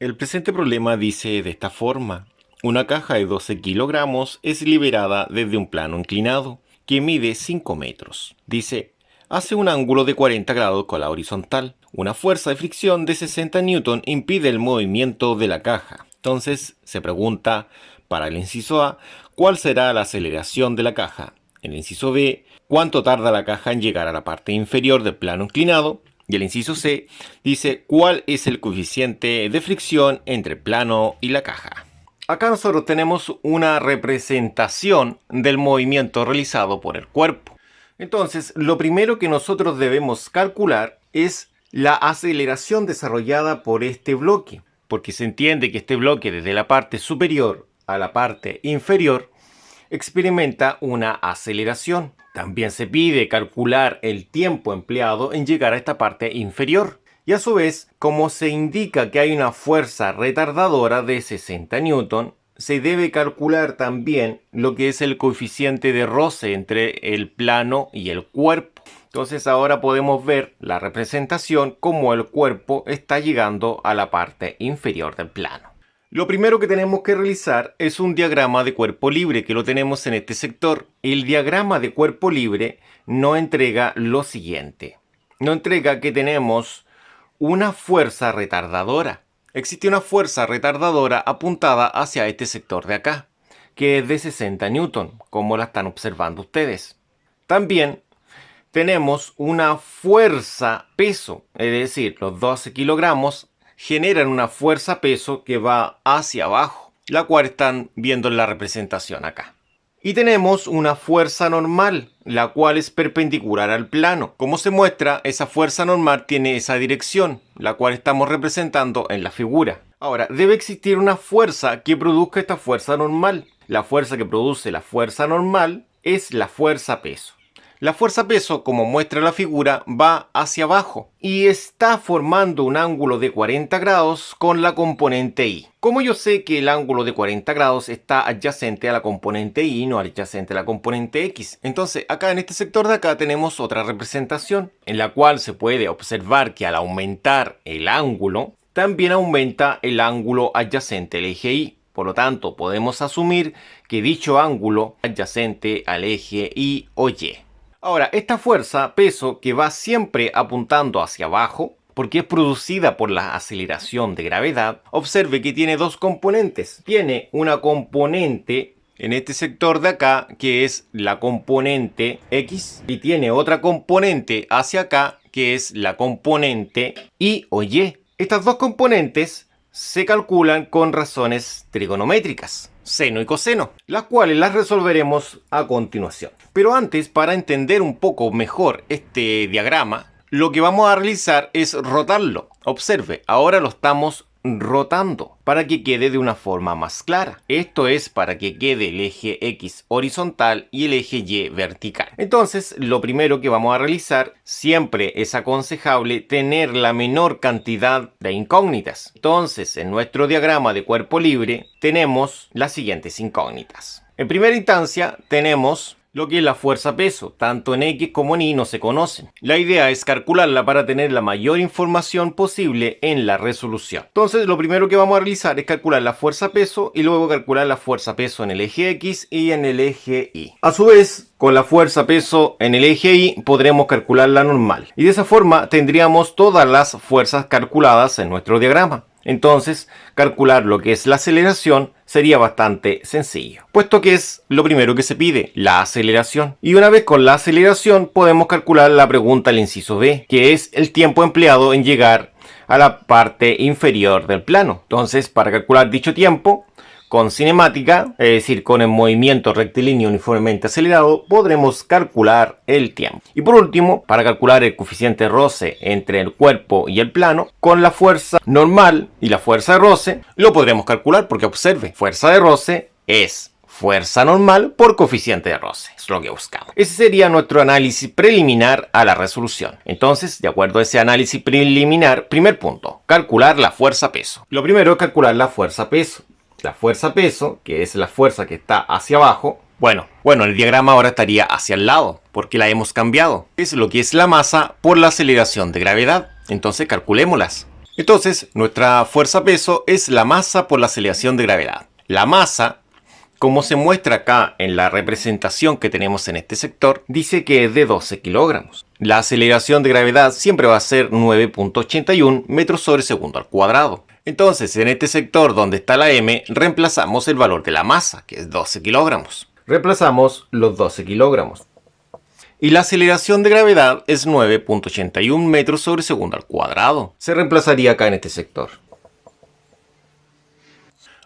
El presente problema dice de esta forma: una caja de 12 kilogramos es liberada desde un plano inclinado que mide 5 metros. Dice, hace un ángulo de 40 grados con la horizontal. Una fuerza de fricción de 60 newton impide el movimiento de la caja. Entonces se pregunta, para el inciso A, ¿cuál será la aceleración de la caja? En el inciso B, ¿cuánto tarda la caja en llegar a la parte inferior del plano inclinado? Y el inciso C dice, ¿cuál es el coeficiente de fricción entre el plano y la caja? Acá nosotros tenemos una representación del movimiento realizado por el cuerpo. Entonces, lo primero que nosotros debemos calcular es la aceleración desarrollada por este bloque, porque se entiende que este bloque, desde la parte superior a la parte inferior, experimenta una aceleración. También se pide calcular el tiempo empleado en llegar a esta parte inferior. Y a su vez, como se indica que hay una fuerza retardadora de 60 newton, se debe calcular también lo que es el coeficiente de roce entre el plano y el cuerpo. Entonces ahora podemos ver la representación como el cuerpo está llegando a la parte inferior del plano. Lo primero que tenemos que realizar es un diagrama de cuerpo libre, que lo tenemos en este sector. El diagrama de cuerpo libre nos entrega lo siguiente. Nos entrega que tenemos una fuerza retardadora. Existe una fuerza retardadora apuntada hacia este sector de acá, que es de 60 newton, como la están observando ustedes. También tenemos una fuerza peso, es decir, los 12 kilogramos generan una fuerza peso que va hacia abajo, la cual están viendo en la representación acá. Y tenemos una fuerza normal, la cual es perpendicular al plano. Como se muestra, esa fuerza normal tiene esa dirección, la cual estamos representando en la figura. Ahora, debe existir una fuerza que produzca esta fuerza normal. La fuerza que produce la fuerza normal es la fuerza peso. La fuerza peso, como muestra la figura, va hacia abajo y está formando un ángulo de 40 grados con la componente Y. Como yo sé que el ángulo de 40 grados está adyacente a la componente Y, no adyacente a la componente X, entonces acá en este sector de acá tenemos otra representación en la cual se puede observar que al aumentar el ángulo, también aumenta el ángulo adyacente al eje Y. Por lo tanto, podemos asumir que dicho ángulo adyacente al eje Y o Y. Ahora, esta fuerza, peso, que va siempre apuntando hacia abajo, porque es producida por la aceleración de gravedad, observe que tiene dos componentes. Tiene una componente en este sector de acá, que es la componente X, y tiene otra componente hacia acá, que es la componente Y o Y. Estas dos componentes se calculan con razones trigonométricas, seno y coseno, las cuales las resolveremos a continuación. Pero antes, para entender un poco mejor este diagrama, lo que vamos a realizar es rotarlo. Observe, ahora lo estamos rotando para que quede de una forma más clara. Esto es para que quede el eje X horizontal y el eje Y vertical. Entonces, lo primero que vamos a realizar, siempre es aconsejable tener la menor cantidad de incógnitas. Entonces, en nuestro diagrama de cuerpo libre tenemos las siguientes incógnitas. En primera instancia tenemos lo que es la fuerza peso, tanto en X como en Y no se conocen. La idea es calcularla para tener la mayor información posible en la resolución. Entonces lo primero que vamos a realizar es calcular la fuerza peso y luego calcular la fuerza peso en el eje X y en el eje Y. A su vez, con la fuerza peso en el eje Y podremos calcular la normal. Y de esa forma tendríamos todas las fuerzas calculadas en nuestro diagrama. Entonces, calcular lo que es la aceleración sería bastante sencillo, puesto que es lo primero que se pide, la aceleración. Y una vez con la aceleración podemos calcular la pregunta al inciso B, que es el tiempo empleado en llegar a la parte inferior del plano. Entonces, para calcular dicho tiempo, con cinemática, es decir, con el movimiento rectilíneo uniformemente acelerado, podremos calcular el tiempo. Y por último, para calcular el coeficiente de roce entre el cuerpo y el plano, con la fuerza normal y la fuerza de roce, lo podremos calcular porque observe, fuerza de roce es fuerza normal por coeficiente de roce. Es lo que buscamos. Ese sería nuestro análisis preliminar a la resolución. Entonces, de acuerdo a ese análisis preliminar, primer punto, calcular la fuerza peso. Lo primero es calcular la fuerza peso. La fuerza peso, que es la fuerza que está hacia abajo, bueno, el diagrama ahora estaría hacia el lado, porque la hemos cambiado. Es lo que es la masa por la aceleración de gravedad. Entonces calculémoslas. Entonces, nuestra fuerza-peso es la masa por la aceleración de gravedad. La masa, como se muestra acá en la representación que tenemos en este sector, dice que es de 12 kilogramos. La aceleración de gravedad siempre va a ser 9.81 metros sobre segundo al cuadrado. Entonces, en este sector donde está la m, reemplazamos el valor de la masa, que es 12 kilogramos. Reemplazamos los 12 kilogramos. Y la aceleración de gravedad es 9.81 metros sobre segundo al cuadrado. Se reemplazaría acá en este sector.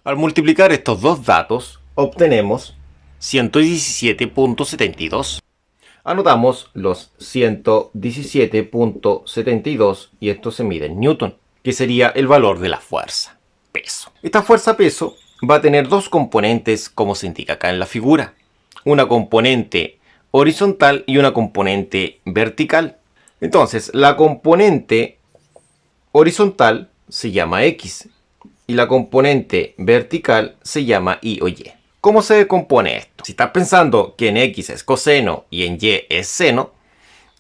Al multiplicar estos dos datos, obtenemos 117.72. Anotamos los 117.72 y esto se mide en Newton, que sería el valor de la fuerza, peso. Esta fuerza peso va a tener dos componentes como se indica acá en la figura. Una componente horizontal y una componente vertical. Entonces, la componente horizontal se llama X y la componente vertical se llama Y o Y. ¿Cómo se compone esto? Si estás pensando que en X es coseno y en Y es seno,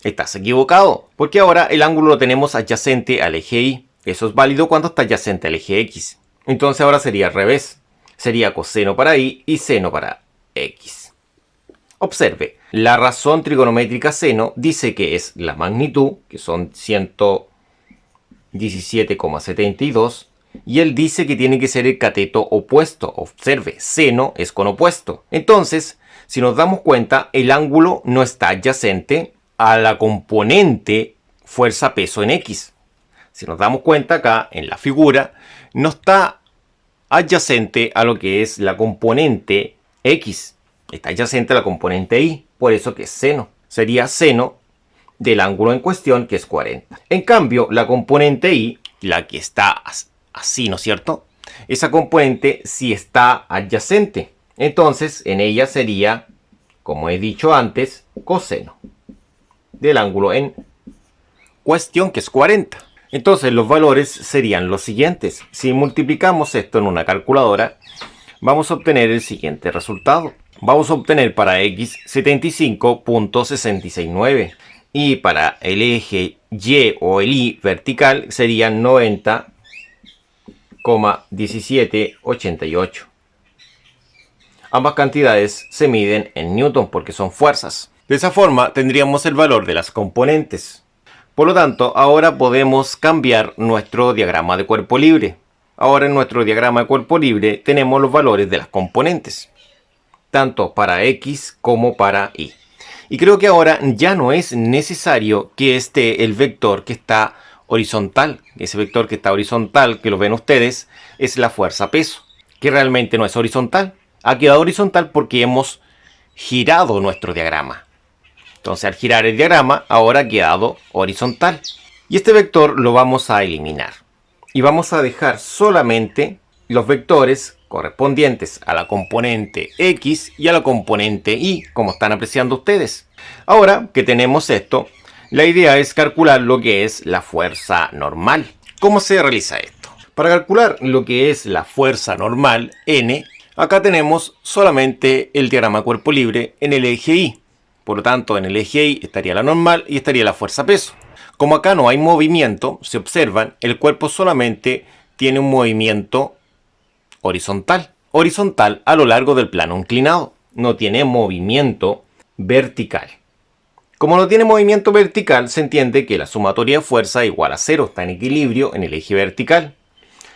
estás equivocado, porque ahora el ángulo lo tenemos adyacente al eje Y. Eso es válido cuando está adyacente al eje X. Entonces ahora sería al revés. Sería coseno para Y y seno para X. Observe, la razón trigonométrica seno dice que es la magnitud, que son 117,72, y él dice que tiene que ser el cateto opuesto. Observe, seno es con opuesto. Entonces, si nos damos cuenta, el ángulo no está adyacente a la componente fuerza-peso en X. Si nos damos cuenta acá en la figura, no está adyacente a lo que es la componente X. Está adyacente a la componente Y, por eso que es seno. Sería seno del ángulo en cuestión, que es 40. En cambio, la componente Y, la que está así, ¿no es cierto? Esa componente sí está adyacente. Entonces, en ella sería, como he dicho antes, coseno del ángulo en cuestión, que es 40. Entonces, los valores serían los siguientes. Si multiplicamos esto en una calculadora, vamos a obtener el siguiente resultado. Vamos a obtener para X 75.669 y para el eje Y o el Y vertical serían 90,1788. Ambas cantidades se miden en Newton porque son fuerzas. De esa forma tendríamos el valor de las componentes. Por lo tanto, ahora podemos cambiar nuestro diagrama de cuerpo libre. Ahora en nuestro diagrama de cuerpo libre tenemos los valores de las componentes, tanto para X como para Y. Y creo que ahora ya no es necesario que esté el vector que está horizontal. Ese vector que está horizontal, que lo ven ustedes, es la fuerza peso, que realmente no es horizontal. Ha quedado horizontal porque hemos girado nuestro diagrama. Entonces, al girar el diagrama, ahora ha quedado horizontal. Y este vector lo vamos a eliminar. Y vamos a dejar solamente los vectores correspondientes a la componente X y a la componente Y, como están apreciando ustedes. Ahora que tenemos esto, la idea es calcular lo que es la fuerza normal. ¿Cómo se realiza esto? Para calcular lo que es la fuerza normal, N, acá tenemos solamente el diagrama de cuerpo libre en el eje Y. Por lo tanto, en el eje Y estaría la normal y estaría la fuerza peso. Como acá no hay movimiento, se observan, el cuerpo solamente tiene un movimiento horizontal. Horizontal a lo largo del plano inclinado. No tiene movimiento vertical. Como no tiene movimiento vertical, se entiende que la sumatoria de fuerza es igual a 0. Está en equilibrio en el eje vertical.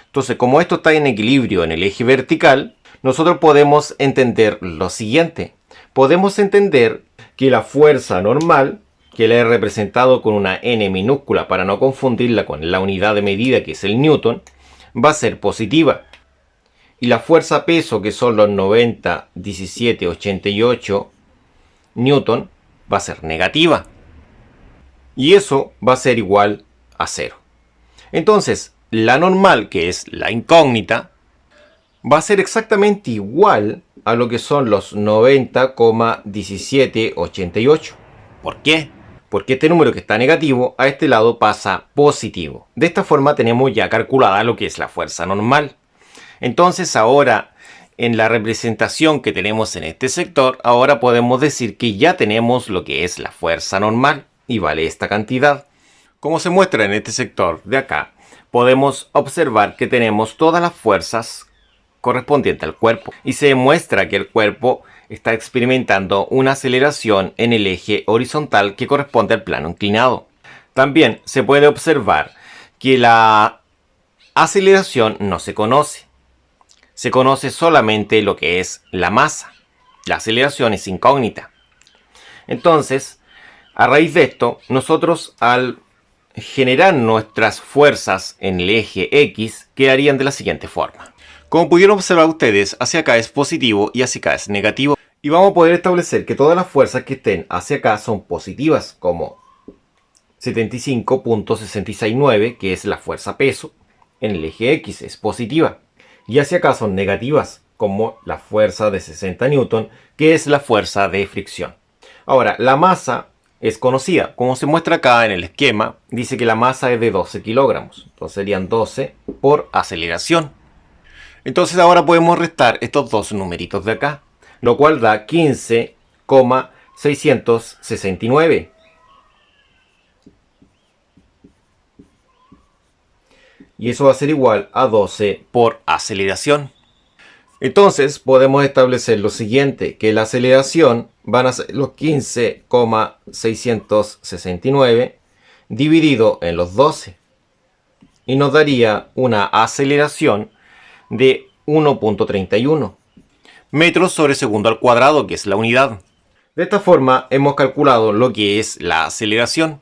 Entonces, como esto está en equilibrio en el eje vertical, nosotros podemos entender lo siguiente. Podemos entender que la fuerza normal, que la he representado con una n minúscula para no confundirla con la unidad de medida que es el Newton, va a ser positiva. Y la fuerza peso, que son los 90, 17, 88 Newton, va a ser negativa. Y eso va a ser igual a 0. Entonces, la normal, que es la incógnita, va a ser exactamente igual a lo que son los 90,1788. ¿Por qué? Porque este número que está negativo a este lado pasa positivo. De esta forma tenemos ya calculada lo que es la fuerza normal. Entonces ahora, en la representación que tenemos en este sector, ahora podemos decir que ya tenemos lo que es la fuerza normal y vale esta cantidad. Como se muestra en este sector de acá, podemos observar que tenemos todas las fuerzas correspondientes al cuerpo y se demuestra que el cuerpo está experimentando una aceleración en el eje horizontal que corresponde al plano inclinado. También se puede observar que la aceleración no se conoce. Se conoce solamente lo que es la masa. La aceleración es incógnita. Entonces, a raíz de esto, nosotros al generar nuestras fuerzas en el eje X quedarían de la siguiente forma. Como pudieron observar ustedes, hacia acá es positivo y hacia acá es negativo. Y vamos a poder establecer que todas las fuerzas que estén hacia acá son positivas, como 75.669, que es la fuerza peso, en el eje X es positiva. Y hacia acá son negativas, como la fuerza de 60 newton, que es la fuerza de fricción. Ahora, la masa es conocida. Como se muestra acá en el esquema, dice que la masa es de 12 kilogramos. Entonces serían 12 por aceleración. Entonces ahora podemos restar estos dos numeritos de acá, lo cual da 15,669. Y eso va a ser igual a 12 por aceleración. Entonces podemos establecer lo siguiente, que la aceleración van a ser los 15,669 dividido en los 12. Y nos daría una aceleración de 1.31 metros sobre segundo al cuadrado, que es la unidad. De esta forma hemos calculado lo que es la aceleración.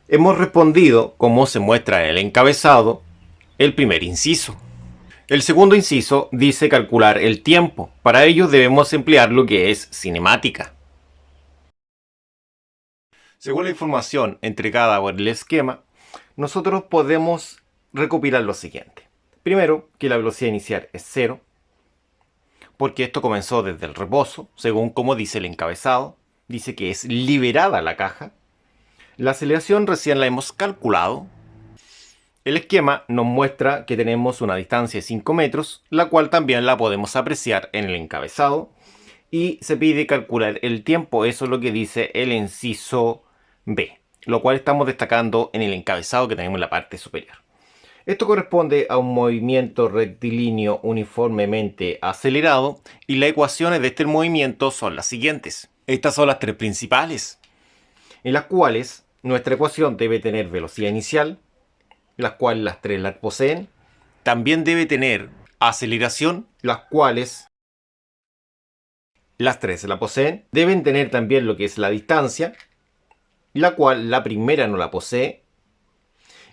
Hemos respondido, como se muestra en el encabezado, el primer inciso. El segundo inciso dice calcular el tiempo. Para ello debemos emplear lo que es cinemática. Según la información entregada por el esquema, nosotros podemos recopilar lo siguiente. Primero, que la velocidad inicial es 0, porque esto comenzó desde el reposo, según como dice el encabezado. Dice que es liberada la caja. La aceleración recién la hemos calculado. El esquema nos muestra que tenemos una distancia de 5 metros, la cual también la podemos apreciar en el encabezado. Y se pide calcular el tiempo, eso es lo que dice el inciso B, lo cual estamos destacando en el encabezado que tenemos en la parte superior. Esto corresponde a un movimiento rectilíneo uniformemente acelerado y las ecuaciones de este movimiento son las siguientes. Estas son las tres principales, en las cuales nuestra ecuación debe tener velocidad inicial, las cuales las tres las poseen. También debe tener aceleración, las cuales las tres la poseen. Deben tener también lo que es la distancia, la cual la primera no la posee.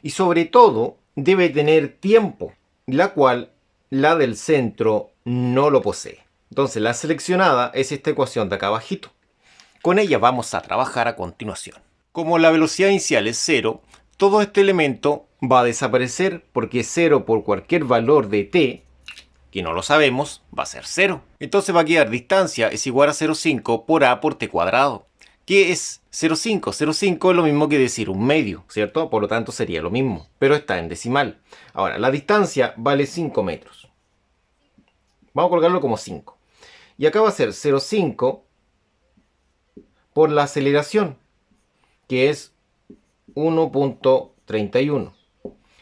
Y sobre todo debe tener tiempo, la cual la del centro no lo posee. Entonces la seleccionada es esta ecuación de acá abajito. Con ella vamos a trabajar a continuación. Como la velocidad inicial es 0, todo este elemento va a desaparecer porque 0 por cualquier valor de t, que no lo sabemos, va a ser 0. Entonces va a quedar distancia es igual a 0,5 por a por t cuadrado. ¿Qué es 0,5? 0,5 es lo mismo que decir un medio, ¿cierto? Por lo tanto sería lo mismo, pero está en decimal. Ahora, la distancia vale 5 metros. Vamos a colocarlo como 5. Y acá va a ser 0,5 por la aceleración, que es 1.31.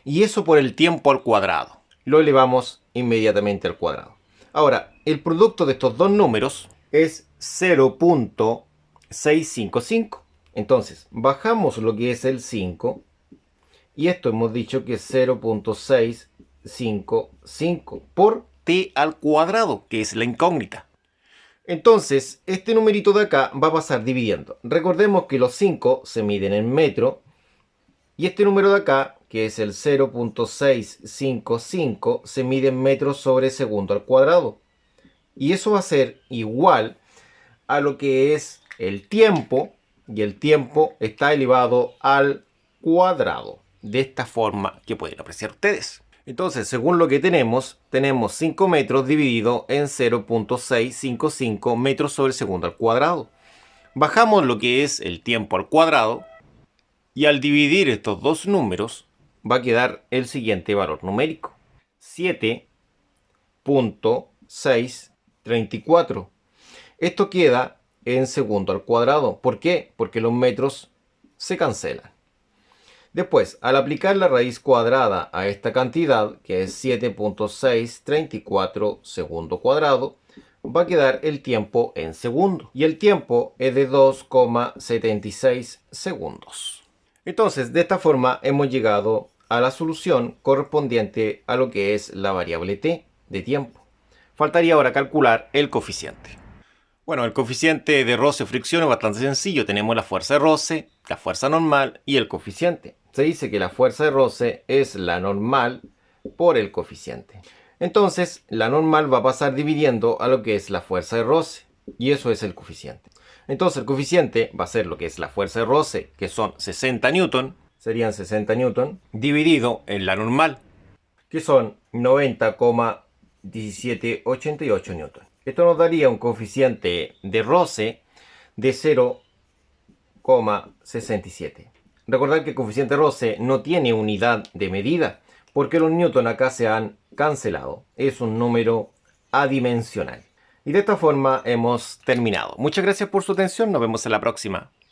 Y eso por el tiempo al cuadrado. Lo elevamos inmediatamente al cuadrado. Ahora, el producto de estos dos números es 0.655. Entonces, bajamos lo que es el 5. Y esto hemos dicho que es 0.655 por t al cuadrado, que es la incógnita. Entonces, este numerito de acá va a pasar dividiendo. Recordemos que los 5 se miden en metro. Y este número de acá, que es el 0.655, se mide en metros sobre segundo al cuadrado. Y eso va a ser igual a lo que es el tiempo. Y el tiempo está elevado al cuadrado. De esta forma que pueden apreciar ustedes. Entonces, según lo que tenemos 5 metros dividido en 0.655 metros sobre segundo al cuadrado. Bajamos lo que es el tiempo al cuadrado. Y al dividir estos dos números, va a quedar el siguiente valor numérico. 7.634. Esto queda en segundo al cuadrado. ¿Por qué? Porque los metros se cancelan. Después, al aplicar la raíz cuadrada a esta cantidad, que es 7.634 segundo cuadrado, va a quedar el tiempo en segundo. Y el tiempo es de 2,76 segundos. Entonces, de esta forma hemos llegado a la solución correspondiente a lo que es la variable t de tiempo. Faltaría ahora calcular el coeficiente. Bueno, el coeficiente de roce-fricción es bastante sencillo. Tenemos la fuerza de roce, la fuerza normal y el coeficiente. Se dice que la fuerza de roce es la normal por el coeficiente. Entonces, la normal va a pasar dividiendo a lo que es la fuerza de roce. Y eso es el coeficiente. Entonces, el coeficiente va a ser lo que es la fuerza de roce, que son 60 newton. Serían 60 newton. Dividido en la normal, que son 90,1788 newton. Esto nos daría un coeficiente de roce de 0,67. Recordad que el coeficiente de roce no tiene unidad de medida, porque los newton acá se han cancelado. Es un número adimensional. Y de esta forma hemos terminado. Muchas gracias por su atención. Nos vemos en la próxima.